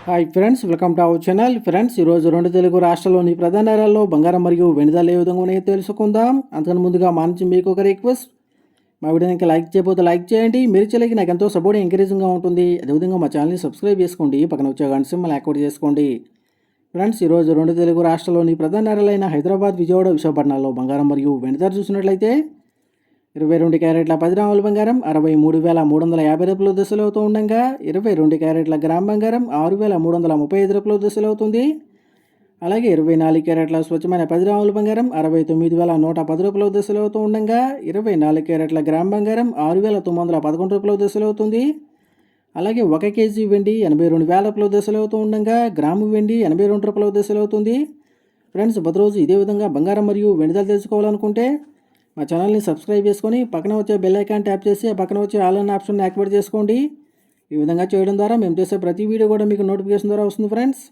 Hi friends, welcome to our channel. Friends, ఈరోజు రెండు తెలుగు రాష్ట్రాల్లోని ప్రధాన నగరాల్లో బంగారం మరియు వెండి ధరలు ఏ విధంగా ఉన్నాయో తెలుసుకుందాం. అంతకన్నా ముందుగా మా నుంచి మీకు ఒక రిక్వెస్ట్, మా వీడియోకి లైక్ చేయకపోతే లైక్ చేయండి. మీరు చేయలేక నాకు ఎంతో సపోర్ట్ ఎంకరేజింగ్గా ఉంటుంది. అదేవిధంగా మా ఛానల్ని సబ్స్క్రైబ్ చేసుకోండి, పక్కన వచ్చే గంట సింబల్ యాక్టివేట్ చేసుకోండి. ఫ్రెండ్స్, ఈరోజు రెండు తెలుగు రాష్ట్రాల్లోని ప్రధాన నగరాలైన హైదరాబాద్, విజయవాడ, విశాఖపట్నాల్లో బంగారం మరియు వెండి ధర చూసినట్లయితే 22 క్యారెట్ల 10 గ్రాముల బంగారం 63,350 రూపాయల దశలు అవుతూ ఉండగా 22 క్యారెట్ల గ్రామ్ బంగారం 6,335 రూపాయల దశలు అవుతుంది. అలాగే 24 క్యారెట్ల స్వచ్ఛమైన 10 గ్రాముల బంగారం 69,110 రూపాయల దశలు అవుతూ ఉండగా 24 క్యారెట్ల గ్రామ్ బంగారం 6,911 రూపాయల దశలు అవుతుంది. అలాగే 1 కేజీ వెండి 82,000 రూపాయల దశలు అవుతూ ఉండగా గ్రాము వెండి 82 రూపాయల దశలు అవుతుంది. ఫ్రెండ్స్, ప్రతిరోజు ఇదే విధంగా బంగారం మరియు వెండి ధరలు తెలుసుకోవాలనుకుంటే మా ఛానల్ని సబ్స్క్రైబ్ చేసుకొని పక్కన వచ్చే బెల్ ఐకాన్ ట్యాప్ చేసి ఆ పక్కన వచ్చే ఆల్ అన్న ఆప్షన్ యాక్టివేట్ చేసుకోండి. ఈ విధంగా చేయడం ద్వారా మేము చేసే ప్రతి వీడియో కూడా మీకు నోటిఫికేషన్ ద్వారా వస్తుంది ఫ్రెండ్స్.